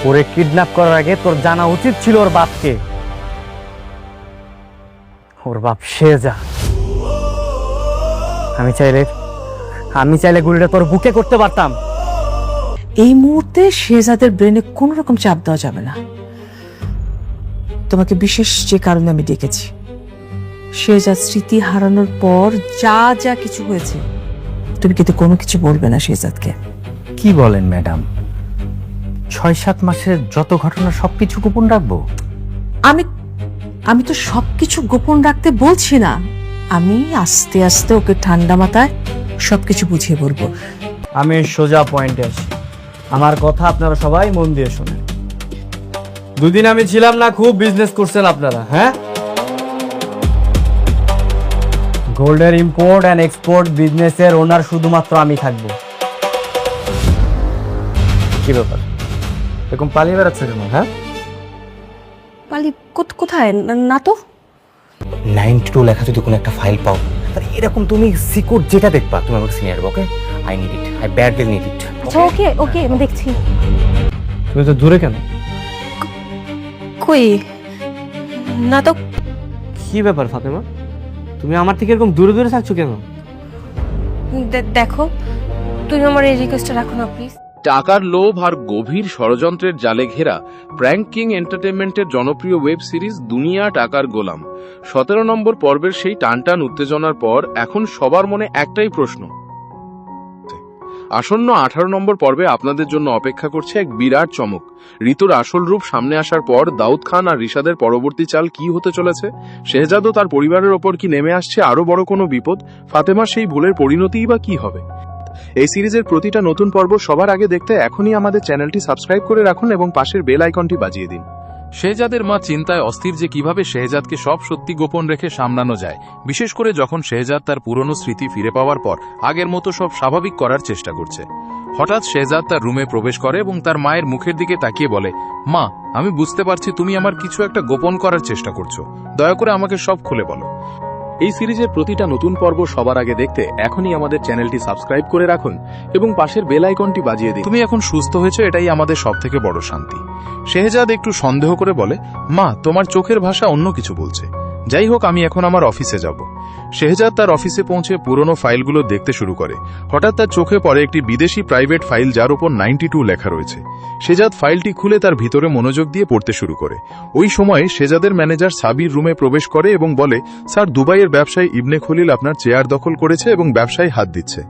ওরে কিডন্যাপ করার আগে তোর জানা উচিত ছিল ওর বাপকে। ওর বাপ শেহজাদ। আমি চাইলে গুলিটা তোর বুকে করতে পারতাম। এই মুহূর্তে শেহজাদের ব্রেনে কোন রকম চাপ দেওয়া যাবে না। তোমাকে বিশেষ যে কারণে আমি ডেকেছি, শেহজাদ স্মৃতি হারানোর পর যা যা কিছু হয়েছে, তুমি কিন্তু কোনো কিছু বলবে না শেহজাদকে। কি বলেন ম্যাডাম? 6-7 মাসের যত ঘটনা সবকিছু গোপন রাখবো? আমি তো সবকিছু গোপন রাখতে বলছি না, আমি আস্তে আস্তে ওকে ঠান্ডা মাথায় সবকিছু বুঝিয়ে বলবো। আমি সোজা পয়েন্টে আসি। আমার কথা আপনারা সবাই মন দিয়ে শোনেন। দুদিন আমি ছিলাম না, খুব বিজনেস করছেন আপনারা। হ্যাঁ, গোল্ডের ইম্পোর্ট অ্যান্ড এক্সপোর্ট বিজনেসের ওনার শুধুমাত্র আমি থাকবো। কি ব্যাপার, এরকম পালিয়ে বেড়াচ্ছে কেন? হ্যাঁ, পালি কোথায়? না তো 92 লেখা যদি কোনো একটা ফাইল পাও, তাহলে এরকম তুমি সিকিউর যেটা দেখবা তুমি আমাকে senior. Okay, I need it, I badly need it. আচ্ছা, ওকে ওকে, আমি দেখছি। তুমি তো দূরে কেন? কই না তো। কি ব্যাপার ফাতেমা, তুমি আমার থেকে এরকম দূরে দূরে থাকছো কেন? দেখো, তুমি আমার এই রিকোয়েস্টটা রাখো না প্লিজ। টাকার লোভ আর গভীর ষড়যন্ত্রের জালে ঘেরা প্র্যাঙ্ক কিং এন্টারটেইনমেন্টের জনপ্রিয় ওয়েব সিরিজ দুনিয়া টাকার গোলাম 17 নম্বর পর্বের সেই টানটান উত্তেজনার পর এখন সবার মনে একটাই প্রশ্ন। আসন্ন 18 নম্বর পর্বে আপনাদের জন্য অপেক্ষা করছে এক বিরাট চমক। ঋতুর আসল রূপ সামনে আসার পর দাউদ খান আর রিশাদের পরবর্তী চাল কি হতে চলেছে? শেহজাদ ও তার পরিবারের ওপর কি নেমে আসছে আরো বড় কোনো বিপদ? ফাতেমার সেই ভুলের পরিণতিই বা কি হবে? এই সিরিজের প্রতিটা নতুন পর্ব সবার আগে দেখতে এখনই আমাদের চ্যানেলটি সাবস্ক্রাইব করে রাখুন এবং পাশের বেল আইকনটি বাজিয়ে দিন। শেহজাদের মা চিন্তায় অস্থির যে কিভাবে শেহজাদকে সব সত্যি গোপন রেখে সামলানো যায়, বিশেষ করে যখন শেহজাদ তার পুরনো স্মৃতি ফিরে পাওয়ার পর আগের মতো সব স্বাভাবিক করার চেষ্টা করছে। হঠাৎ শেহজাদ তার রুমে প্রবেশ করে এবং তার মায়ের মুখের দিকে তাকিয়ে বলে, মা, আমি বুঝতে পারছি তুমি আমার কিছু একটা গোপন করার চেষ্টা করছো, দয়া করে আমাকে সব খুলে বলো। এই সিরিজের প্রতিটা নতুন পর্ব সবার আগে দেখতে এখনই আমাদের চ্যানেলটি সাবস্ক্রাইব করে রাখুন এবং পাশের বেল আইকনটি বাজিয়ে দিন। তুমি এখন সুস্থ হয়েছো, এটাই আমাদের সবথেকে বড় শান্তি। শেহজাদ একটু সন্দেহ করে বলে, মা, তোমার চোখের ভাষা অন্য কিছু বলছে। যাই হোক, আমি এখন আমার অফিসে যাব। শেহজাদ তার অফিসে পৌঁছে পুরনো ফাইলগুলো দেখতে শুরু করে। হঠাৎ তার চোখে পড়ে একটি বিদেশি প্রাইভেট ফাইল যার উপর 92 লেখা রয়েছে। শেহজাদ ফাইলটি খুলে তার ভিতরে মনোযোগ দিয়ে পড়তে শুরু করে। ওই সময় শেহজাদের ম্যানেজার সাবির রুমে প্রবেশ করে এবং বলে, স্যার, দুবাইয়ের ব্যবসায়ী ইবনে খলিল আপনার চেয়ার দখল করেছে এবং ব্যবসায় হাত দিচ্ছে।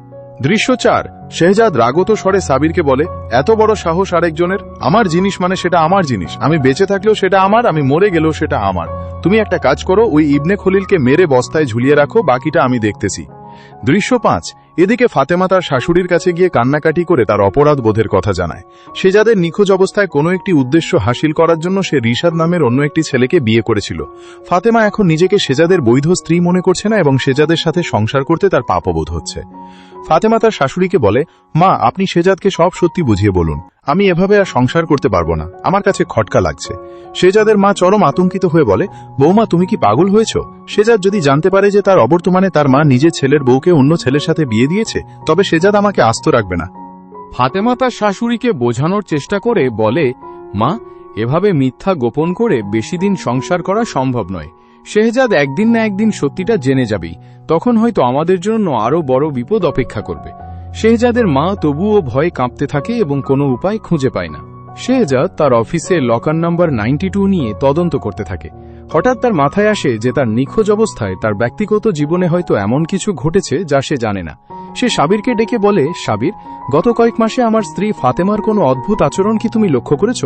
দৃশ্য 4। শেহজাদ রাগত স্বরে সাবিরকে বলে, এত বড় সাহস আরেকজনের? আমার জিনিস মানে সেটা আমার জিনিস, আমি বেঁচে থাকলেও সেটা আমার, আমি মরে গেলেও সেটা আমার। তুমি একটা কাজ করো, ওই ইবনে খলিলকে মেরে বস্তায় ঝুলিয়ে রাখো, বাকিটা আমি দেখতেছি। দৃশ্য 5। এদিকে ফাতেমা তার শাশুড়ির কাছে গিয়ে কান্নাকাটি করে তার অপরাধ বোধের কথা জানায়। শেহজাদের নিখোঁজ অবস্থায় কোনো একটি উদ্দেশ্য হাসিল করার জন্য সে রিশাদ নামের অন্য একটি ছেলেকে বিয়ে করেছিল। ফাতেমা এখন নিজেকে শেহজাদের বৈধ স্ত্রী মনে করছে না এবং শেহজাদের সাথে সংসার করতে তার পাপবোধ হচ্ছে। ফাতেমা তার শাশুড়িকে বলে, মা, আপনি শেহজাদকে সব সত্যি বুঝিয়ে বলুন, আমি এভাবে আর সংসার করতে পারবো না, আমার কাছে খটকা লাগছে। শেহজাদের মা চরম আতঙ্কিত হয়ে বলে, বৌমা, তুমি কি পাগল হয়েছ? শেহজাদ যদি জানতে পারে যে তার অবর্তমানে তার মা নিজের ছেলের বউকে অন্য ছেলের সাথে বিয়ে দিয়েছে, তবে শেহজাদ আমাকে আস্ত রাখবে না। ফাতেমা তার শাশুড়িকে বোঝানোর চেষ্টা করে বলে, মা, এভাবে মিথ্যা গোপন করে বেশি দিন সংসার করা সম্ভব নয়। শেহজাদ একদিন না একদিন সত্যিটা জেনে যাবেই, তখন হয়তো আমাদের জন্য আরো বড় বিপদ অপেক্ষা করবে। শেহজাদের মা তবুও ভয়ে কাঁপতে থাকে এবং কোনো উপায় খুঁজে পায় না। শেহজাদ তার অফিসে লকার নাম্বার 92 নিয়ে তদন্ত করতে থাকে। হঠাৎ তার মাথায় আসে যে তার নিখোঁজ অবস্থায় তার ব্যক্তিগত জীবনে হয়তো এমন কিছু ঘটেছে যা সে জানে না। সে সাবিরকে ডেকে বলে, সাবির, গত কয়েক মাসে আমার স্ত্রী ফাতেমার কোনো অদ্ভুত আচরণ কি তুমি লক্ষ্য করেছ?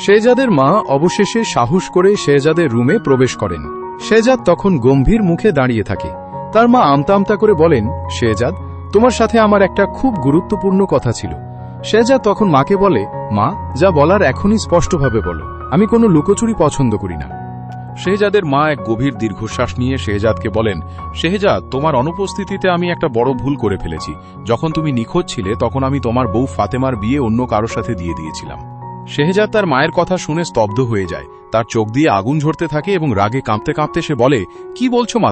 শেহজাদের মা অবশেষে সাহস করে শেহজাদের রুমে প্রবেশ করেন। শেহজাদ তখন গম্ভীর মুখে দাঁড়িয়ে থাকে। তার মা আমতা আমতা করে বলেন, শেহজাদ, তোমার সাথে আমার একটা খুব গুরুত্বপূর্ণ কথা ছিল। শেহজাদ তখন মাকে বলে, মা, যা বলার এখনই স্পষ্টভাবে বলো, আমি কোনো লুকোচুরি পছন্দ করি না। শেহজাদের মা এক গভীর দীর্ঘশ্বাস নিয়ে শেহজাদকে বলেন, শেহজাদ, তোমার অনুপস্থিতিতে আমি একটা বড় ভুল করে ফেলেছি। যখন তুমি নিখোঁজ ছিলে তখন আমি তোমার বউ ফাতেমার বিয়ে অন্য কারোর সাথে দিয়ে দিয়েছিলাম। শেহজাদ তার মায়ের কথা শুনে স্তব্ধ হয়ে যায়। তার চোখ দিয়ে আগুন ঝরতে থাকে এবং রাগে কাঁপতে কাঁপতে সে বলে, কি বলছো মা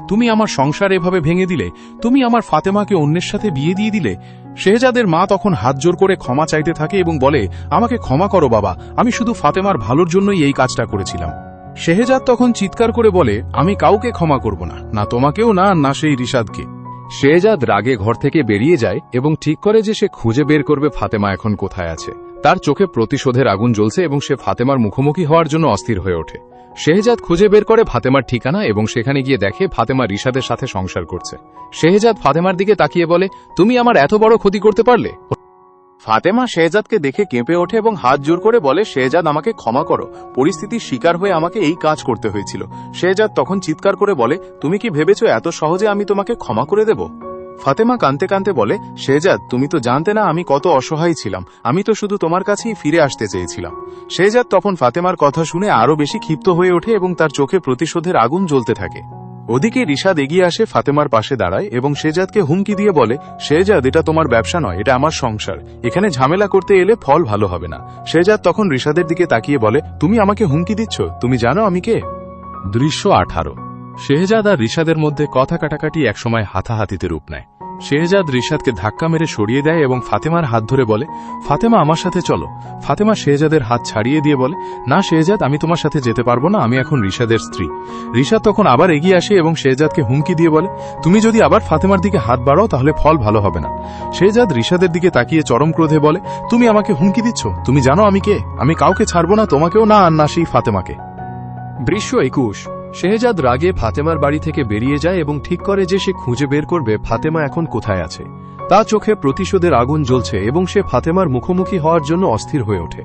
তুমি আমার সংসার এভাবে ভেঙে দিলে, তুমি আমার ফাতেমাকে অন্যের সাথে বিয়ে দিয়ে দিলে। শেহজাদের মা তখন হাত জোর করে ক্ষমা চাইতে থাকে এবং বলে, আমাকে ক্ষমা করো বাবা, আমি শুধু ফাতেমার ভালোর জন্যই এই কাজটা করেছিলাম। শেহজাদ তখন চিৎকার করে বলে, আমি কাউকে ক্ষমা করব না, না তোমাকেও না সেই রিশাদকে। শেহজাদ রাগে ঘর থেকে বেরিয়ে যায় এবং ঠিক করে যে সে খুঁজে বের করবে ফাতেমা এখন কোথায় আছে। তার চোখে প্রতিশোধের আগুন জ্বলছে এবং সে ফাতেমার মুখোমুখি হওয়ার জন্য অস্থির হয়ে ওঠে। শেহজাদ খুঁজে বের করে ফাতেমার ঠিকানা এবং সেখানে গিয়ে দেখে ফাতেমা রিশাদের সাথে সংসার করছে। শেহজাদ ফাতেমার দিকে তাকিয়ে বলে, তুমি আমার এত বড় ক্ষতি করতে পারলে? ফাতেমা শেহজাদকে দেখে কেঁপে ওঠে এবং হাত জোর করে বলে, শেহজাদ আমাকে ক্ষমা করো, পরিস্থিতির শিকার হয়ে আমাকে এই কাজ করতে হয়েছিল। শেহজাদ তখন চিৎকার করে বলে, তুমি কি ভেবেছো এত সহজে আমি তোমাকে ক্ষমা করে দেব? ফাতেমা কাঁদতে কাঁদতে বলে, শেহজাদ তুমি তো জানতে না আমি কত অসহায় ছিলাম, আমি তো শুধু তোমার কাছেই ফিরে আসতে চেয়েছিলাম। শেহজাদ তখন ফাতেমার কথা শুনে আরো বেশি ক্ষিপ্ত হয়ে ওঠে এবং তার চোখে প্রতিশোধের আগুন জ্বলতে থাকে। ওদিকে রিশাদ এগিয়ে আসে ফাতেমার পাশে দাঁড়ায় এবং শেহজাদকে হুমকি দিয়ে বলে, শেহজাদ এটা তোমার ব্যবসা নয়, এটা আমার সংসার, এখানে ঝামেলা করতে এলে ফল ভালো হবে না। শেহজাদ তখন রিশাদের দিকে তাকিয়ে বলে, তুমি আমাকে হুমকি দিচ্ছ, তুমি জানো আমি কে? দৃশ্য 18। শেহজাদ আর রিশাদের মধ্যে কথা কাটাকাটি একসময় হাতাহাতিতে রূপ নেয়। শেহজাদ রিশাদকে ধাক্কা মেরে সরিয়ে দেয় এবং ফাতেমার হাত ধরে বলে, ফাতেমা আমার সাথে চলো। ফাতেমা শেহজাদের হাত ছাড়িয়ে দিয়ে বলে, না শেহজাদ, আমি তোমার সাথে যেতে পারবো না, আমি এখন রিশাদের স্ত্রী। রিশাদ তখন আবার এগিয়ে আসে এবং শেহজাদকে হুমকি দিয়ে বলে, তুমি যদি আবার ফাতেমার দিকে হাত বাড়াও তাহলে ফল ভালো হবে না। শেহজাদ রিশাদের দিকে তাকিয়ে চরম ক্রোধে বলে, তুমি আমাকে হুমকি দিচ্ছ, তুমি জানো আমি কে? আমি কাউকে ছাড়বো না, তোমাকেও না আর না সেই ফাতেমাকে। দৃশ্য 21। শেহজাদ রাগে ফাতেমার বাড়ি থেকে বেরিয়ে যায় এবং ঠিক করে যে সে খুঁজে বের করবে ফাতেমা এখন কোথায় আছে। তার চোখে প্রতিশোধের আগুন জ্বলছে এবং সে ফাতেমার মুখোমুখি হওয়ার জন্য অস্থির হয়ে ওঠে।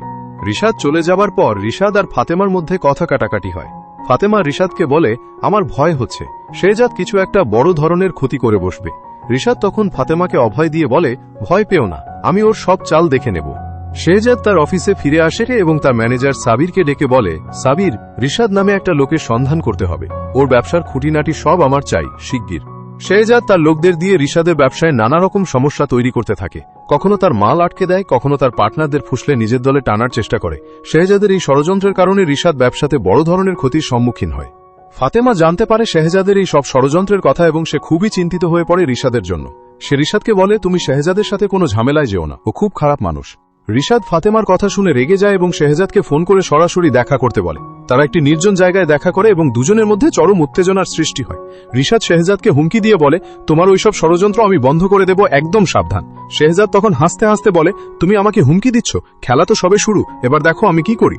রিশাদ চলে যাবার পর রিশাদ আর ফাতেমার মধ্যে কথা কাটাকাটি হয়। ফাতেমা রিশাদকে বলে, আমার ভয় হচ্ছে, শেহজাদ কিছু একটা বড় ধরনের ক্ষতি করে বসবে। রিশাদ তখন ফাতেমাকে অভয় দিয়ে বলে, ভয় পেও না, আমি ওর সব চাল দেখে নেব। শেহজাদ তার অফিসে ফিরে আসে এবং তার ম্যানেজার সাবিরকে ডেকে বলে, সাবির, রিশাদ নামে একটা লোকের সন্ধান করতে হবে, ওর ব্যবসার খুঁটিনাটি সব আমার চাই শিগগির। শেহজাদ তার লোকদের দিয়ে রিশাদের ব্যবসায় নানা রকম সমস্যা তৈরি করতে থাকে। কখনো তার মাল আটকে দেয়, কখনো তার পার্টনারদের ফুসলে নিজের দলে টানার চেষ্টা করে। শেহজাদের এই ষড়যন্ত্রের কারণে রিশাদ ব্যবসাতে বড় ধরনের ক্ষতির সম্মুখীন হয়। ফাতেমা জানতে পারে শেহজাদের এই সব ষড়যন্ত্রের কথা এবং সে খুবই চিন্তিত হয়ে পড়ে রিশাদের জন্য। সে রিশাদকে বলে, তুমি শেহজাদের সাথে কোনো ঝামেলায় যেও না, ও খুব খারাপ মানুষ। রিশাদ ফাতেমার কথা শুনে রেগে যায় এবং শেহজাদকে ফোন করে সরাসরি দেখা করতে বলে। তারা একটি নির্জন জায়গায় দেখা করে এবং দুজনের মধ্যে চরম উত্তেজনার সৃষ্টি হয়। রিশাদ শেহজাদকে হুমকি দিয়ে বলে, তোমার ওইসব ষড়যন্ত্র আমি বন্ধ করে দেব, একদম সাবধান। শেহজাদ তখন হাসতে হাসতে বলে, তুমি আমাকে হুমকি দিচ্ছ? খেলা তো সবে শুরু, এবার দেখো আমি কি করি।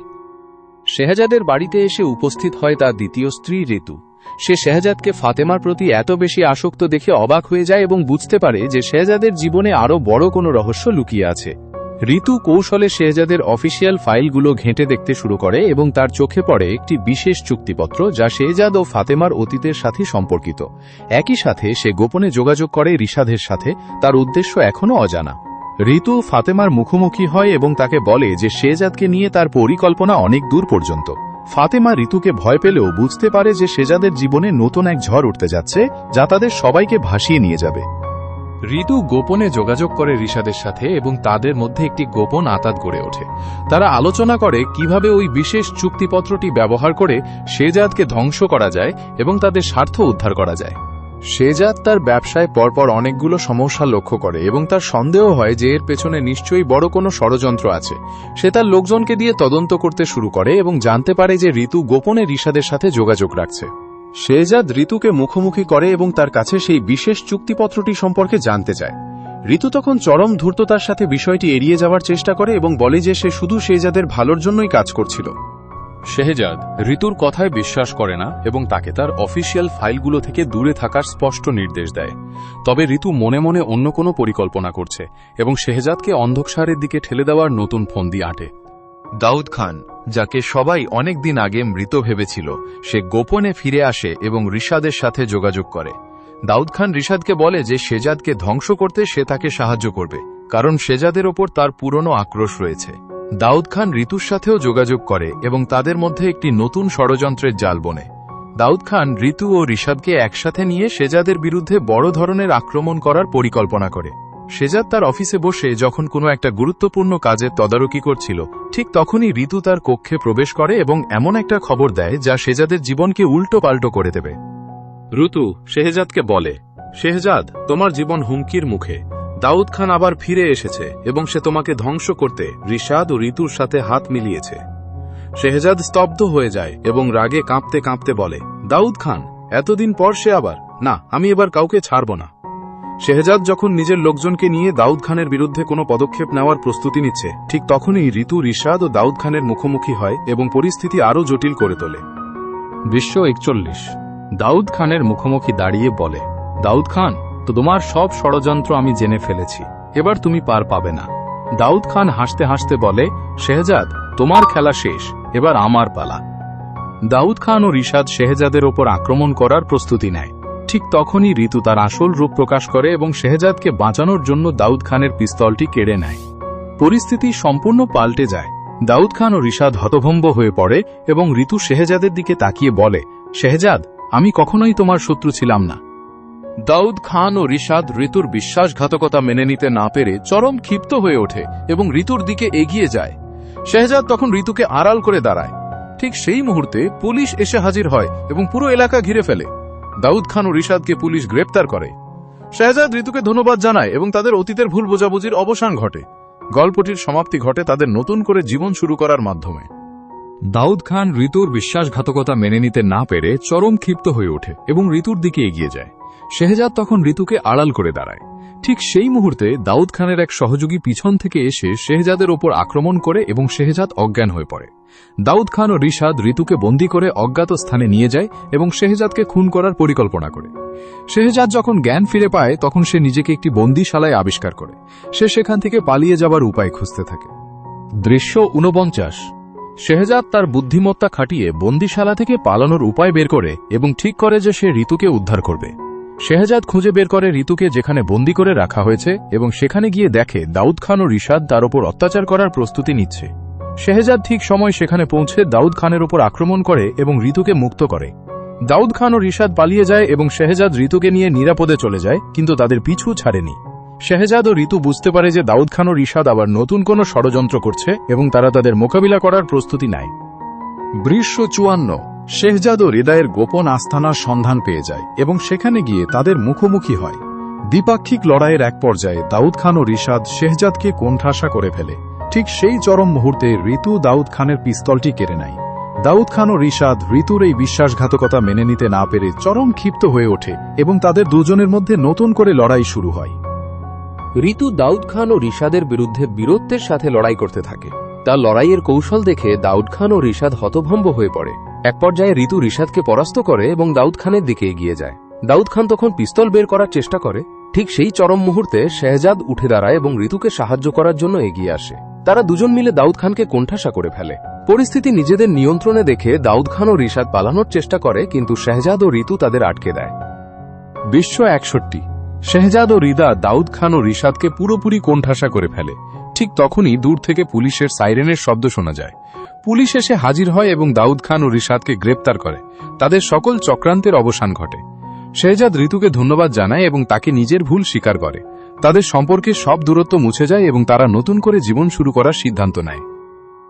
শেহজাদের বাড়িতে এসে উপস্থিত হয় তার দ্বিতীয় স্ত্রী ঋতু। সে শেহজাদকে ফাতেমার প্রতি এত বেশি আসক্ত দেখে অবাক হয়ে যায় এবং বুঝতে পারে যে শেহজাদের জীবনে আরও বড় কোনো রহস্য লুকিয়ে আছে। ঋতু কৌশলে শেহজাদের অফিসিয়াল ফাইলগুলো ঘেঁটে দেখতে শুরু করে এবং তার চোখে পড়ে একটি বিশেষ চুক্তিপত্র যা শেহজাদ ও ফাতেমার অতীতের সাথে সম্পর্কিত। একই সাথে সে গোপনে যোগাযোগ করে রিশাদের সাথে, তার উদ্দেশ্য এখনও অজানা। ঋতু ফাতেমার মুখোমুখি হয় এবং তাকে বলে যে শেহজাদকে নিয়ে তার পরিকল্পনা অনেক দূর পর্যন্ত। ফাতেমা ঋতুকে ভয় পেলেও বুঝতে পারে যে শেহজাদের জীবনে নতুন এক ঝড় উঠতে যাচ্ছে যা তাদের সবাইকে ভাসিয়ে নিয়ে যাবে। ঋতু গোপনে যোগাযোগ করে রিশাদের সাথে এবং তাদের মধ্যে একটি গোপন আঁতাত গড়ে ওঠে। তারা আলোচনা করে কিভাবে ওই বিশেষ চুক্তিপত্রটি ব্যবহার করে শেহজাদকে ধ্বংস করা যায় এবং তাদের স্বার্থ উদ্ধার করা যায়। শেহজাদ তার ব্যবসায় পরপর অনেকগুলো সমস্যা লক্ষ্য করে এবং তার সন্দেহ হয় যে এর পেছনে নিশ্চয়ই বড় কোনো ষড়যন্ত্র আছে। সে তার লোকজনকে দিয়ে তদন্ত করতে শুরু করে এবং জানতে পারে যে ঋতু গোপনে রিশাদের সাথে যোগাযোগ রাখছে। শেহজাদ ঋতুকে মুখোমুখি করে এবং তার কাছে সেই বিশেষ চুক্তিপত্রটি সম্পর্কে জানতে চায়। ঋতু তখন চরম ধূর্ততার সাথে বিষয়টি এড়িয়ে যাওয়ার চেষ্টা করে এবং বলে যে সে শুধু শেহজাদের ভালোর জন্যই কাজ করছিল। শেহজাদ ঋতুর কথায় বিশ্বাস করে না এবং তাকে তার অফিসিয়াল ফাইলগুলো থেকে দূরে থাকার স্পষ্ট নির্দেশ দেয়। তবে ঋতু মনে মনে অন্য কোনো পরিকল্পনা করছে এবং শেহজাদকে অন্ধকারের দিকে ঠেলে দেওয়ার নতুন ফন্দি আঁটে। দাউদ খান, যাকে সবাই অনেক দিন আগে মৃত ভেবেছিল, সে গোপনে ফিরে আসে এবং রিশাদের সাথে যোগাযোগ করে। দাউদ খান রিশাদকে বলে যে শেহজাদকে ধ্বংস করতে সে তাকে সাহায্য করবে, কারণ শেহজাদের ওপর তার পুরনো আক্রোশ রয়েছে। দাউদ খান ঋতুর সাথেও যোগাযোগ করে এবং তাদের মধ্যে একটি নতুন ষড়যন্ত্রের জাল বনে। দাউদ খান ঋতু ও রিশাদকে একসাথে নিয়ে শেহজাদের বিরুদ্ধে বড় ধরনের আক্রমণ করার পরিকল্পনা করে। শেহজাদ তার অফিসে বসে যখন কোনো একটা গুরুত্বপূর্ণ কাজের তদারকি করছিল, ঠিক তখনই ঋতু তার কক্ষে প্রবেশ করে এবং এমন একটা খবর দেয় যা শেহজাদের জীবনকে উল্টো পাল্টো করে দেবে। ঋতু শেহজাদকে বলে, শেহজাদ, তোমার জীবন হুমকির মুখে। দাউদ খান আবার ফিরে এসেছে এবং সে তোমাকে ধ্বংস করতে রিশাদ ও ঋতুর সাথে হাত মিলিয়েছে। শেহজাদ স্তব্ধ হয়ে যায় এবং রাগে কাঁপতে কাঁপতে বলে, দাউদ খান? এতদিন পর সে আবার? না, আমি এবার কাউকে ছাড়ব না। শেহজাদ যখন নিজের লোকজনকে নিয়ে দাউদ খানের বিরুদ্ধে কোনো পদক্ষেপ নেওয়ার প্রস্তুতি নিচ্ছে, ঠিক তখনই ঋতু রিশাদ ও দাউদ খানের মুখোমুখি হয় এবং পরিস্থিতি আরও জটিল করে তোলে। দৃশ্য 41। দাউদ খানের মুখোমুখি দাঁড়িয়ে বলে, দাউদ খান, তো তোমার সব ষড়যন্ত্র আমি জেনে ফেলেছি, এবার তুমি পার পাবে না। দাউদ খান হাসতে হাসতে বলে, শেহজাদ, তোমার খেলা শেষ, এবার আমার পালা। দাউদ খান ও রিশাদ শেহজাদের ওপর আক্রমণ করার প্রস্তুতি নেয়। ঠিক তখনই ঋতু তার আসল রূপ প্রকাশ করে এবং শেহজাদকে বাঁচানোর জন্য দাউদ খানের পিস্তলটি কেড়ে নেয়। পরিস্থিতি সম্পূর্ণ পাল্টে যায়। দাউদ খান ও রিশাদ হতভম্ব হয়ে পড়ে এবং ঋতু শেহজাদের দিকে তাকিয়ে বলে, শেহজাদ, আমি কখনোই তোমার শত্রু ছিলাম না। দাউদ খান ও রিশাদ ঋতুর বিশ্বাসঘাতকতা মেনে নিতে না পেরে চরম ক্ষিপ্ত হয়ে ওঠে এবং ঋতুর দিকে এগিয়ে যায়। শেহজাদ তখন ঋতুকে আড়াল করে দাঁড়ায়। ঠিক সেই মুহূর্তে পুলিশ এসে হাজির হয় এবং পুরো এলাকা ঘিরে ফেলে। দাউদ খান ও রিশাদকে পুলিশ গ্রেপ্তার করে। শেহজাদ ঋতুকে ধন্যবাদ জানায় এবং তাদের অতীতের ভুল বোঝাবুঝির অবসান ঘটে। গল্পটির সমাপ্তি ঘটে তাদের নতুন করে জীবন শুরু করার মাধ্যমে। দাউদ খান ঋতুর বিশ্বাসঘাতকতা মেনে নিতে না পেরে চরম ক্ষিপ্ত হয়ে ওঠে এবং ঋতুর দিকে এগিয়ে যায়। শেহজাদ তখন ঋতুকে আড়াল করে দাঁড়ায়। ঠিক সেই মুহূর্তে দাউদ খানের এক সহযোগী পিছন থেকে এসে শেহজাদের ওপর আক্রমণ করে এবং শেহজাদ অজ্ঞান হয়ে পড়ে। দাউদ খান ও রিশাদ ঋতুকে বন্দী করে অজ্ঞাত স্থানে নিয়ে যায় এবং শেহজাদকে খুন করার পরিকল্পনা করে। শেহজাদ যখন জ্ঞান ফিরে পায় তখন সে নিজেকে একটি বন্দিশালায় আবিষ্কার করে। সে সেখান থেকে পালিয়ে যাবার উপায় খুঁজতে থাকে। দৃশ্য 49। শেহজাদ তার বুদ্ধিমত্তা খাটিয়ে বন্দিশালা থেকে পালানোর উপায় বের করে এবং ঠিক করে যে সে ঋতুকে উদ্ধার করবে। শেহজাদ খুঁজে বের করে ঋতুকে যেখানে বন্দী করে রাখা হয়েছে এবং সেখানে গিয়ে দেখে দাউদ খান ও রিশাদ তার ওপর অত্যাচার করার প্রস্তুতি নিচ্ছে। শেহজাদ ঠিক সময় সেখানে পৌঁছে দাউদ খানের ওপর আক্রমণ করে এবং ঋতুকে মুক্ত করে। দাউদ খান ও রিশাদ পালিয়ে যায় এবং শেহজাদ ঋতুকে নিয়ে নিরাপদে চলে যায়, কিন্তু তাদের পিছু ছাড়েনি। শেহজাদ ও ঋতু বুঝতে পারে যে দাউদ খান ও রিশাদ আবার নতুন কোনো ষড়যন্ত্র করছে এবং তারা তাদের মোকাবিলা করার প্রস্তুতি নেয়। দৃশ্য 54। শেহজাদ ও হৃদয়ের গোপন আস্তানার সন্ধান পেয়ে যায় এবং সেখানে গিয়ে তাদের মুখোমুখি হয়। দ্বিপাক্ষিক লড়াইয়ের এক পর্যায়ে দাউদ খান ও রিশাদ শেহজাদকে কোণঠাসা করে ফেলে। ঠিক সেই চরম মুহূর্তে ঋতু দাউদ খানের পিস্তলটি কেড়ে নেয়। দাউদ খান ও রিশাদ ঋতুর এই বিশ্বাসঘাতকতা মেনে নিতে না পেরে চরম ক্ষিপ্ত হয়ে ওঠে এবং তাদের দুজনের মধ্যে নতুন করে লড়াই শুরু হয়। ঋতু দাউদ খান ও রিশাদের বিরুদ্ধে বীরত্বের সাথে লড়াই করতে থাকে। তার লড়াইয়ের কৌশল দেখে দাউদ খান ও রিশাদ হতভম্ব হয়ে পড়ে। এক পর্যায়ে ঋতু রিশাদকে পরাস্ত করে এবং দাউদ খানের দিকে এগিয়ে যায়। দাউদ খান তখন পিস্তল বের করার চেষ্টা করে। ঠিক সেই চরম মুহূর্তে শেহজাদ উঠে দাঁড়ায় এবং ঋতুকে সাহায্য করার জন্য এগিয়ে আসে। তারা দুজন মিলে দাউদ খানকে কোণঠাসা করে ফেলে। পরিস্থিতি নিজেদের নিয়ন্ত্রণে দেখে দাউদ খান ও রিশাদ পালানোর চেষ্টা করে, কিন্তু শেহজাদ ও ঋতু তাদের আটকে দেয়। দৃশ্য 61। শেহজাদ ও রিদা দাউদ খান ও রিশাদকে পুরোপুরি কোণঠাসা করে ফেলে। ঠিক তখনই দূর থেকে পুলিশের সাইরেনের শব্দ শোনা যায়। পুলিশ এসে হাজির হয় এবং দাউদ খান ও রিশাদকে গ্রেপ্তার করে। তাদের সকল চক্রান্তের অবসান ঘটে। শেহজাদ ঋতুকে ধন্যবাদ জানায় এবং তাকে নিজের ভুল স্বীকার করে। তাদের সম্পর্কে সব দূরত্ব মুছে যায় এবং তারা নতুন করে জীবন শুরু করার সিদ্ধান্ত নেয়।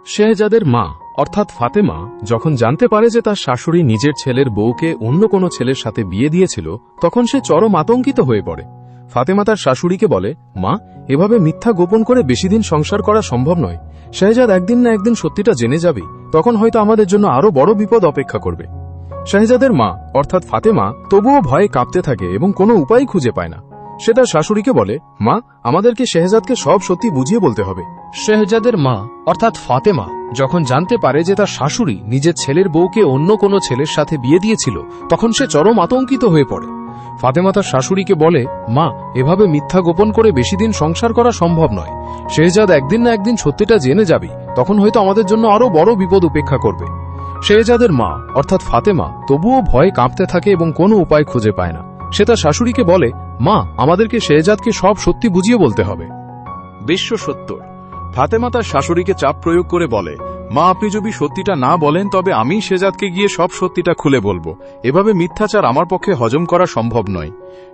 শেহজাদের মা অর্থাৎ ফাতেমা যখন জানতে পারে যে তার শাশুড়ি নিজের ছেলের বউকে অন্য কোনো ছেলের সাথে বিয়ে দিয়েছিল, তখন সে চরম আতঙ্কিত হয়ে পড়ে। ফাতেমা তার শাশুড়িকে বলে, মা, এভাবে মিথ্যা গোপন করে বেশি দিন সংসার করা সম্ভব নয়। শেহজাদ একদিন না একদিন সত্যিটা জেনে যাবে, তখন হয়তো আমাদের জন্য আরো বড় বিপদ অপেক্ষা করবে। শেহজাদের মা অর্থাৎ ফাতেমা তবুও ভয়ে কাঁপতে থাকে এবং কোনো উপায় খুঁজে পায় না। সে তার শাশুড়িকে বলে, মা, আমাদেরকে শেহজাদকে সব সত্যি বুঝিয়ে বলতে হবে। শেহজাদের মা অর্থাৎ ফাতেমা যখন জানতে পারে যে তার শাশুড়ি নিজের ছেলের বউকে অন্য কোনো ছেলের সাথে বিয়ে দিয়েছিল, তখন সে চরম আতঙ্কিত হয়ে পড়ে। ফাতেমা তার শাশুড়িকে বলে, মা, এভাবে মিথ্যা গোপন করে বেশি দিন সংসার করা সম্ভব নয়। শেহজাদ একদিন না একদিন সত্যিটা জেনে যাবে, তখন হয়তো আমাদের জন্য আরো বড় বিপদ উপেক্ষা করবে। শেহজাদের মা অর্থাৎ ফাতেমা তবুও ভয়ে কাঁপতে থাকে এবং কোনো উপায় খুঁজে পায় না। সে তার শাশুড়িকে বলে, মা, আমাদেরকে শেহজাদকে সব সত্যি বুঝিয়ে বলতে হবে। দৃশ্য 70। ফাতেমা তার শাশুড়িকে চাপ প্রয়োগ করে বলে, মা, আপনি যদি সত্যিটা না বলেন তবে আমি শেহজাদকে গিয়ে সব সত্যিটা খুলে বলবো। এভাবে মিথ্যাচার আমার পক্ষে হজম করা সম্ভব নয়।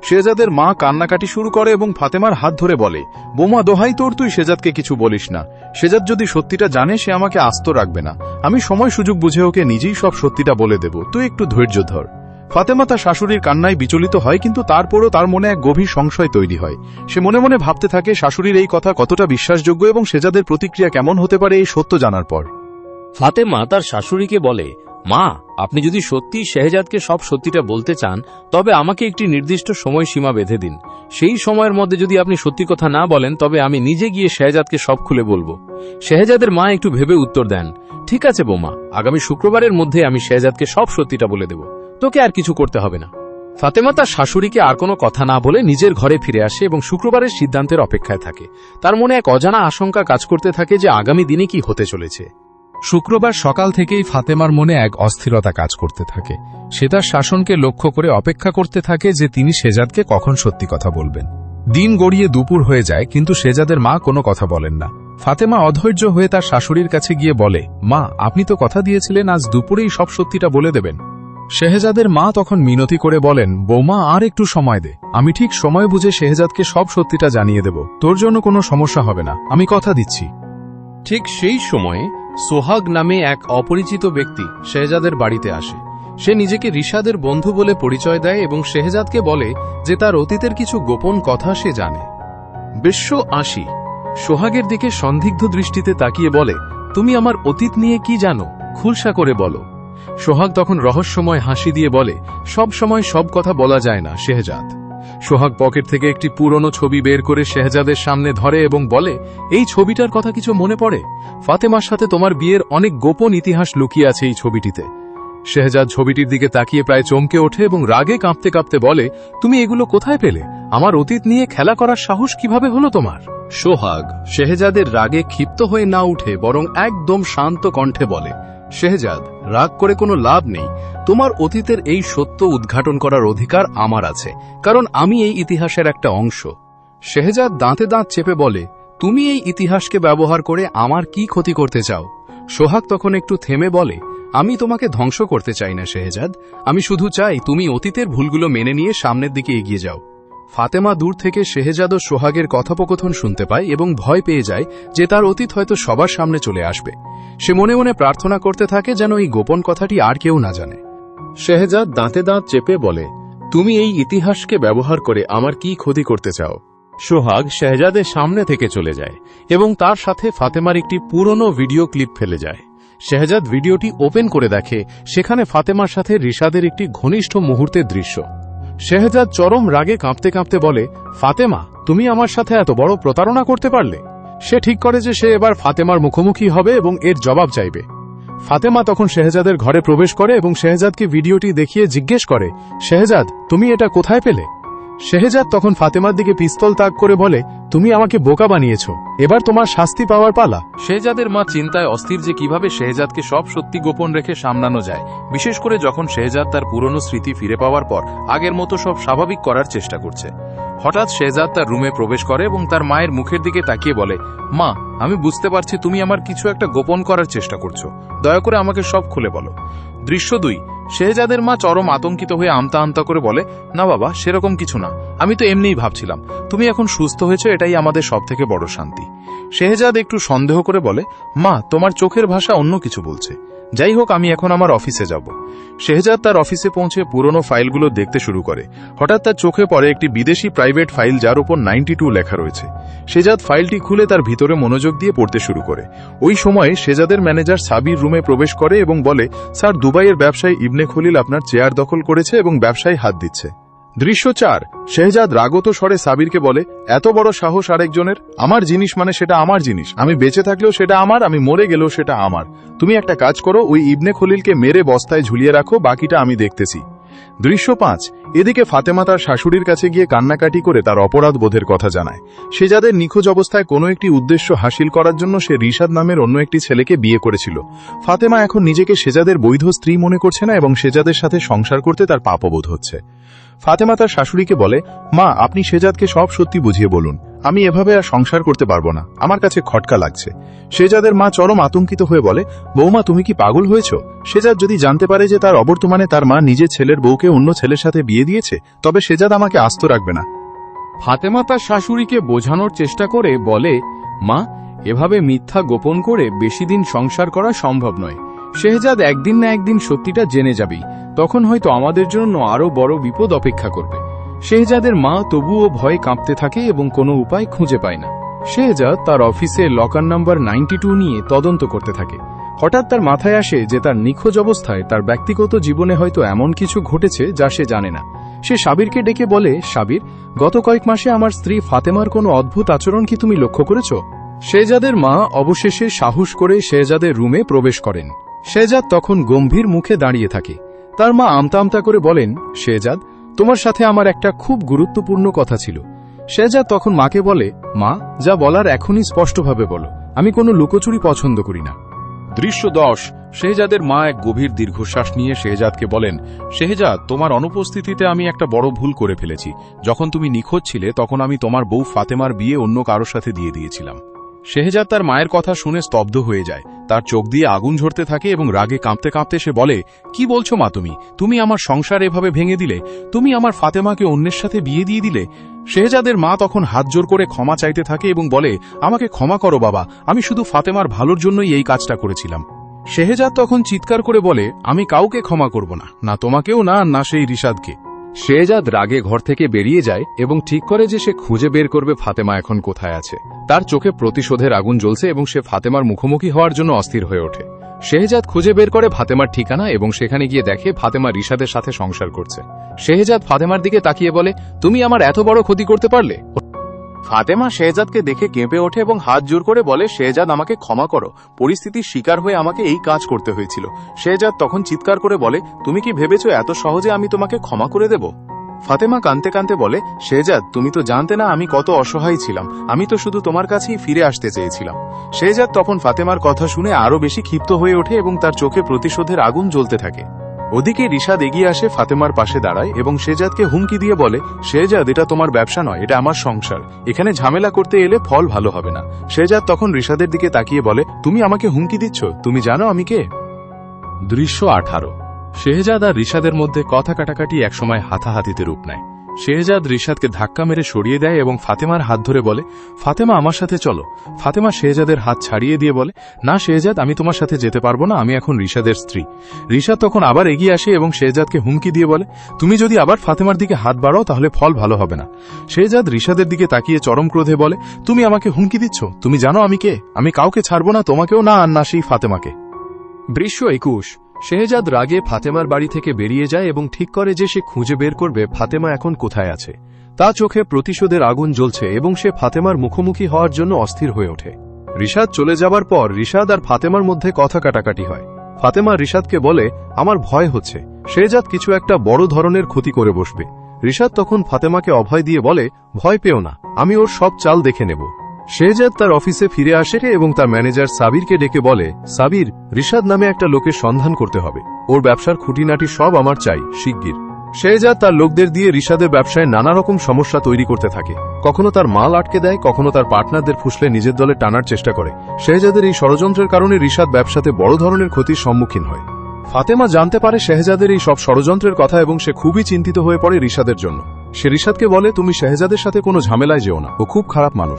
শেহজাদের মা কান্নাকাটি শুরু করে এবং ফাতেমার হাত ধরে বলে, বোমা দোহাই তোর, তুই শেহজাদকে কিছু বলিস না। শেহজাদ যদি সত্যিটা জানে সে আমাকে আস্ত রাখবে না। আমি সময় সুযোগ বুঝে ওকে নিজেই সব সত্যিটা বলে দেব, তুই একটু ধৈর্য ধর। ফাতেমা তার শাশুড়ির কান্নায় বিচলিত হয়, কিন্তু তারপরও তার মনে এক গভীর সংশয় তৈরি হয়। সে মনে মনে ভাবতে থাকে শাশুড়ির এই কথা কতটা বিশ্বাসযোগ্য এবং শেহজাদের প্রতিক্রিয়া কেমন হতে পারে এই সত্য জানার পর। ফাতেমা তার শাশুড়িকে বলে, মা, আপনি যদি সত্যি শেহজাদকে সব সত্যিটা বলতে চান তবে আমাকে একটি নির্দিষ্ট সময়সীমা বেঁধে দিন। সেই সময়ের মধ্যে যদি আপনি সত্যি কথা না বলেন তবে আমি নিজে গিয়ে শেহজাদকে সব খুলে বলবো। শেহজাদের মা একটু ভেবে উত্তর দেন, ঠিক আছে বোমা, আগামী শুক্রবারের মধ্যে আমি শেহজাদকে সব সত্যিটা বলে দেব, তোকে আর কিছু করতে হবে না। ফাতেমা তার শাশুড়িকে আর কোনো কথা না বলে নিজের ঘরে ফিরে আসে এবং শুক্রবারের সিদ্ধান্তের অপেক্ষায় থাকে। তার মনে এক অজানা আশঙ্কা কাজ করতে থাকে যে আগামী দিনে কি হতে চলেছে। শুক্রবার সকাল থেকেই ফাতেমার মনে এক অস্থিরতা কাজ করতে থাকে। সে তার শাসনকে লক্ষ্য করে অপেক্ষা করতে থাকে যে তিনি শেহজাদকে কখন সত্যি কথা বলবেন। দিন গড়িয়ে দুপুর হয়ে যায়, কিন্তু শেহজাদের মা কোনো কথা বলেন না। ফাতেমা অধৈর্য হয়ে তার শাশুড়ির কাছে গিয়ে বলে, মা, আপনি তো কথা দিয়েছিলেন আজ দুপুরেই সব সত্যিটা বলে দেবেন। শেহজাদের মা তখন মিনতি করে বলেন, বৌমা, আর একটু সময় দে, আমি ঠিক সময় বুঝে শেহজাদকে সব সত্যিটা জানিয়ে দেব, তোর জন্য কোনো সমস্যা হবে না, আমি কথা দিচ্ছি। ঠিক সেই সময়ে সোহাগ নামে এক অপরিচিত ব্যক্তি শেহজাদের বাড়িতে আসে। সে নিজেকে রিশাদের বন্ধু বলে পরিচয় দেয় এবং শেহজাদকে বলে যে তার অতীতের কিছু গোপন কথা সে জানে। 280 সোহাগের দিকে সন্দিগ্ধ দৃষ্টিতে তাকিয়ে বলে, তুমি আমার অতীত নিয়ে কি জানো, খুলসা করে বলো। সোহাগ তখন রহস্যময় হাসি দিয়ে বলে, সব সময় সব কথা বলা যায় না শেহজাদ। সোহাগ পকেট থেকে একটি পুরনো ছবি বের করে শেহজাদের সামনে ধরে এবং বলে, এই ছবিটার কথা কিছু মনে পড়ে? ফাতেমার সাথে তোমার বিয়ের অনেক গোপন ইতিহাস লুকিয়ে আছে এই ছবিটিতে। শেহজাদ ছবিটির দিকে তাকিয়ে প্রায় চমকে ওঠে এবং রাগে কাঁপতে কাঁপতে বলে, তুমি এগুলো কোথায় পেলে? আমার অতীত নিয়ে খেলা করার সাহস কিভাবে হলো তোমার? সোহাগ শেহজাদের রাগে ক্ষিপ্ত হয়ে না উঠে বরং একদম শান্ত কণ্ঠে বলে, শেহজাদ, রাগ করে কোনো লাভ নেই। তোমার অতীতের এই সত্য উদ্ঘাটন করার অধিকার আমার আছে, কারণ আমি এই ইতিহাসের একটা অংশ। শেহজাদ দাঁতে দাঁত চেপে বলে, তুমি এই ইতিহাসকে ব্যবহার করে আমার কি ক্ষতি করতে চাও? সোহাগ তখন একটু থেমে বলে, আমি তোমাকে ধ্বংস করতে চাই না শেহজাদ, আমি শুধু চাই তুমি অতীতের ভুলগুলো মেনে নিয়ে সামনের দিকে এগিয়ে যাও। ফাতেমা দূর থেকে শেহজাদ ও সোহাগের কথোপকথন শুনতে পায় এবং ভয় পেয়ে যায় যে তার অতীত হয়তো সবার সামনে চলে আসবে। সে মনে মনে প্রার্থনা করতে থাকে যেন এই গোপন কথাটি আর কেউ না জানে। শেহজাদ দাঁতে দাঁত চেপে বলে, তুমি এই ইতিহাসকে ব্যবহার করে আমার কি ক্ষতি করতে চাও? সোহাগ শেহজাদের সামনে থেকে চলে যায় এবং তার সাথে ফাতেমার একটি পুরনো ভিডিও ক্লিপ ফেলে যায়। শেহজাদ ভিডিওটি ওপেন করে দেখে সেখানে ফাতেমার সাথে রিশাদের একটি ঘনিষ্ঠ মুহূর্তের দৃশ্য। শেহজাদ চরম রাগে কাঁপতে কাঁপতে বলে, ফাতেমা, তুমি আমার সাথে এত বড় প্রতারণা করতে পারলে? সে ঠিক করে যে সে এবার ফাতেমার মুখোমুখি হবে এবং এর জবাব চাইবে। ফাতেমা তখন শেহজাদের ঘরে প্রবেশ করে এবং শেহজাদকে ভিডিওটি দেখিয়ে জিজ্ঞেস করে, শেহজাদ, তুমি এটা কোথায় পেলে? শেহজাদ তখন ফাতেমার দিকে পিস্তল তাক করে বলে, তুমি আমাকে বোকা বানিয়েছ, এবার তোমার শাস্তি পাওয়ার পালা। শেহজাদের মা চিন্তায় অস্থির যে কিভাবে শেহজাদকে সব সত্যি গোপন রেখে সামলানো যায়, বিশেষ করে যখন শেহজাদ তার পুরনো স্মৃতি ফিরে পাওয়ার পর আগের মতো সব স্বাভাবিক করার চেষ্টা করছে। হঠাৎ শেহজাদ তার রুমে প্রবেশ করে এবং তার মায়ের মুখের দিকে তাকিয়ে বলে, মা, আমি বুঝতে পারছি তুমি আমার কিছু একটা গোপন করার চেষ্টা করছো, দয়া করে আমাকে সব খুলে বলো। দৃশ্য 2 শেহজাদের মা চরম আতঙ্কিত হয়ে আমতা আমতা করে বলে, না বাবা, সেরকম কিছু না, আমি তো এমনিই ভাবছিলাম, তুমি এখন সুস্থ হয়েছো, এটাই আমাদের সবথেকে বড় শান্তি। শেহজাদ একটু সন্দেহ করে বলে, মা, তোমার চোখের ভাষা অন্য কিছু বলছে, যাই হোক আমি এখন আমার অফিসে যাব। শেহজাদ তার অফিসে পৌঁছে পুরনো ফাইলগুলো দেখতে শুরু করে। হঠাৎ তার চোখে পড়ে একটি বিদেশি প্রাইভেট ফাইল যার উপর 92 লেখা রয়েছে। শেহজাদ ফাইলটি খুলে তার ভিতরে মনোযোগ দিয়ে পড়তে শুরু করে। ওই সময়ে শেহজাদের ম্যানেজার সাবির রুমে প্রবেশ করে এবং বলে, স্যার, দুবাইয়ের ব্যবসায়ী ইবনে খলিল আপনার চেয়ার দখল করেছে এবং ব্যবসায় হাত দিচ্ছে। দৃশ্য 4 শেহজাদ রাগত স্বরে সাবিরকে বলে, এত বড় সাহস আরেকজনের? আমার জিনিস মানে সেটা আমার জিনিস, আমি বেঁচে থাকলেও সেটা আমার, আমি মরে গেলেও সেটা আমার। তুমি একটা কাজ করো, ওই ইবনে খলিলকে মেরে বস্তায় ঝুলিয়ে রাখো, বাকিটা আমি দেখতেছি। দৃশ্য 5 এদিকে ফাতেমা তার শাশুড়ির কাছে গিয়ে কান্নাকাটি করে তার অপরাধ বোধের কথা জানায়। শেহজাদের নিখোঁজ অবস্থায় কোনো একটি উদ্দেশ্য হাসিল করার জন্য সে রিশাদ নামের অন্য একটি ছেলেকে বিয়ে করেছিল। ফাতেমা এখন নিজেকে শেহজাদের বৈধ স্ত্রী মনে করছে না এবং শেহজাদের সাথে সংসার করতে তার পাপবোধ হচ্ছে। ফাতেমা তার শাশুড়িকে বলে, মা, আপনি শেহজাদকে সব সত্যি বুঝিয়ে বলুন, আমি এভাবে আর সংসার করতে পারবো না, আমার কাছে খটকা লাগছে। শেহজাদের মা চরম আতঙ্কিত হয়ে বলে, বৌমা তুমি কি পাগল হয়েছ? শেহজাদ যদি জানতে পারে যে তার অবর্তমানে তার মা নিজের ছেলের বউকে অন্য ছেলের সাথে বিয়ে দিয়েছে, তবে শেহজাদ আমাকে আস্ত রাখবে না। ফাতেমা তার শাশুড়িকে বোঝানোর চেষ্টা করে বলে, মা, এভাবে মিথ্যা গোপন করে বেশি দিন সংসার করা সম্ভব নয়। শেহজাদ একদিন না একদিন সত্যিটা জেনে যাবেই, তখন হয়তো আমাদের জন্য আরো বড় বিপদ অপেক্ষা করবে। শেহজাদের মা তবুও ভয়ে কাঁপতে থাকে এবং কোনো উপায় খুঁজে পায় না। শেহজাদ তার অফিসে লকার নাম্বার 92 নিয়ে তদন্ত করতে থাকে। হঠাৎ তার মাথায় আসে যে তার নিখোঁজ অবস্থায় তার ব্যক্তিগত জীবনে হয়তো এমন কিছু ঘটেছে যা সে জানে না। সে সাবিরকে ডেকে বলে, সাবির, গত কয়েক মাসে আমার স্ত্রী ফাতেমার কোনো অদ্ভুত আচরণ কি তুমি লক্ষ্য করেছ? শেহজাদের মা অবশেষে সাহস করে শেহজাদের রুমে প্রবেশ করেন। শেহজাদ তখন গম্ভীর মুখে দাঁড়িয়ে থাকে। তার মা আমতা আমতা করে বলেন, শেহজাদ, তোমার সাথে আমার একটা খুব গুরুত্বপূর্ণ কথা ছিল। শেহজাদ তখন মাকে বলে, মা, যা বলার এখনই স্পষ্টভাবে বলো, আমি কোনো লুকোচুরি পছন্দ করি না। দৃশ্য 10। শেহজাদের মা এক গভীর দীর্ঘশ্বাস নিয়ে শেহজাদকে বলেন, শেহজাদ, তোমার অনুপস্থিতিতে আমি একটা বড় ভুল করে ফেলেছি। যখন তুমি নিখোঁজ ছিলে তখন আমি তোমার বউ ফাতেমার বিয়ে অন্য কারোর সাথে দিয়ে দিয়েছিলাম। শেহজাদ তার মায়ের কথা শুনে স্তব্ধ হয়ে যায়। তার চোখ দিয়ে আগুন ঝরতে থাকে এবং রাগে কাঁপতে কাঁপতে সে বলে, কি বলছো মা তুমি আমার সংসার এভাবে ভেঙে দিলে? তুমি আমার ফাতেমাকে অন্যের সাথে বিয়ে দিয়ে দিলে? শেহজাদের মা তখন হাত জোর করে ক্ষমা চাইতে থাকে এবং বলে, আমাকে ক্ষমা করো বাবা, আমি শুধু ফাতেমার ভালোর জন্যই এই কাজটা করেছিলাম। শেহজাদ তখন চিৎকার করে বলে, আমি কাউকে ক্ষমা করব না, না তোমাকেও না সেই রিশাদকে। শেহজাদ রাগে ঘর থেকে বেরিয়ে যায় এবং ঠিক করে যে সে খুঁজে বের করবে ফাতেমা এখন কোথায় আছে। তার চোখে প্রতিশোধের আগুন জ্বলছে এবং সে ফাতেমার মুখোমুখি হওয়ার জন্য অস্থির হয়ে ওঠে। শেহজাদ খুঁজে বের করে ফাতেমার ঠিকানা এবং সেখানে গিয়ে দেখে ফাতেমা রিশাদের সাথে সংসার করছে। শেহজাদ ফাতেমার দিকে তাকিয়ে বলে, তুমি আমার এত বড় ক্ষতি করতে পারলে? ফাতেমা শেহজাদকে দেখে কেঁপে ওঠে এবং হাত জোর করে বলে, শেহজাদ, আমাকে ক্ষমা করো, পরিস্থিতির শিকার হয়ে আমাকে এই কাজ করতে হয়েছিল। শেহজাদ তখন চিৎকার করে বলে, তুমি কি ভেবেছো এত সহজে আমি তোমাকে ক্ষমা করে দেব? ফাতেমা কাঁদতে কাঁদতে বলে, শেহজাদ, তুমি তো জানতে না আমি কত অসহায় ছিলাম, আমি তো শুধু তোমার কাছেই ফিরে আসতে চেয়েছিলাম। শেহজাদ তখন ফাতেমার কথা শুনে আরো বেশি ক্ষিপ্ত হয়ে ওঠে এবং তার চোখে প্রতিশোধের আগুন জ্বলতে থাকে। ওদিকে রিশাদ এগিয়ে আসে ফাতেমার পাশে দাঁড়ায় এবং শেহজাদকে হুমকি দিয়ে বলে, শেহজাদ, এটা তোমার ব্যবসা নয়, এটা আমার সংসার, এখানে ঝামেলা করতে এলে ফল ভালো হবে না। শেহজাদ তখন রিশাদের দিকে তাকিয়ে বলে, তুমি আমাকে হুমকি দিচ্ছ? তুমি জানো আমি কে? দৃশ্য 18। শেহজাদ আর রিশাদের মধ্যে কথা কাটাকাটি একসময় হাতাহাতিতে রূপ নেয়। শেহজাদ রিশাদকে ধাক্কা মেরে সরিয়ে দেয় এবং ফাতেমার হাত ধরে বলে, ফাতেমা, আমার সাথে চলো। ফাতেমা শেহজাদের হাত ছাড়িয়ে দিয়ে বলে, না শেহজাদ, আমি তোমার সাথে যেতে পারবো না, আমি এখন রিশাদের স্ত্রী। রিশাদ তখন আবার এগিয়ে আসে এবং শেহজাদকে হুমকি দিয়ে বলে, তুমি যদি আবার ফাতেমার দিকে হাত বাড়াও তাহলে ফল ভালো হবে না। শেহজাদ রিশাদের দিকে তাকিয়ে চরম ক্রোধে বলে, তুমি আমাকে হুমকি দিচ্ছ? তুমি জানো আমি কে? আমি কাউকে ছাড়বো না, তোমাকেও না, আর না সেই ফাতেমাকে। দৃশ্য 21। শেহজাদ রাগে ফাতেমার বাড়ি থেকে বেরিয়ে যায় এবং ঠিক করে যে সে খুঁজে বের করবে ফাতেমা এখন কোথায় আছে। তা চোখে প্রতিশোধের আগুন জ্বলছে এবং সে ফাতেমার মুখোমুখি হওয়ার জন্য অস্থির হয়ে ওঠে। রিশাদ চলে যাবার পর রিশাদ আর ফাতেমার মধ্যে কথা কাটাকাটি হয়। ফাতেমা রিশাদকে বলে, আমার ভয় হচ্ছে, শেহজাদ কিছু একটা বড় ধরনের ক্ষতি করে বসবে। রিশাদ তখন ফাতেমাকে অভয় দিয়ে বলে, ভয় পেও না, আমি ওর সব চাল দেখে নেব। শেহজাদ তার অফিসে ফিরে আসে এবং তার ম্যানেজার সাবিরকে ডেকে বলে, সাবির, রিশাদ নামে একটা লোকের সন্ধান করতে হবে, ওর ব্যবসার খুঁটিনাটি সব আমার চাই, শিগগির। শেহজাদ তার লোকদের দিয়ে রিশাদের ব্যবসায় নানা রকম সমস্যা তৈরি করতে থাকে। কখনো তার মাল আটকে দেয়, কখনো তার পার্টনারদের ফুসলে নিজের দলে টানার চেষ্টা করে। শেহজাদের এই ষড়যন্ত্রের কারণে রিশাদ ব্যবসাতে বড় ধরনের ক্ষতির সম্মুখীন হয়। ফাতেমা জানতে পারে শেহজাদের এই সব ষড়যন্ত্রের কথা এবং সে খুবই চিন্তিত হয়ে পড়ে রিশাদের জন্য। সে রিশাদকে বলে, তুমি শেহজাদের সাথে কোনো ঝামেলায় যেও না, ও খুব খারাপ মানুষ।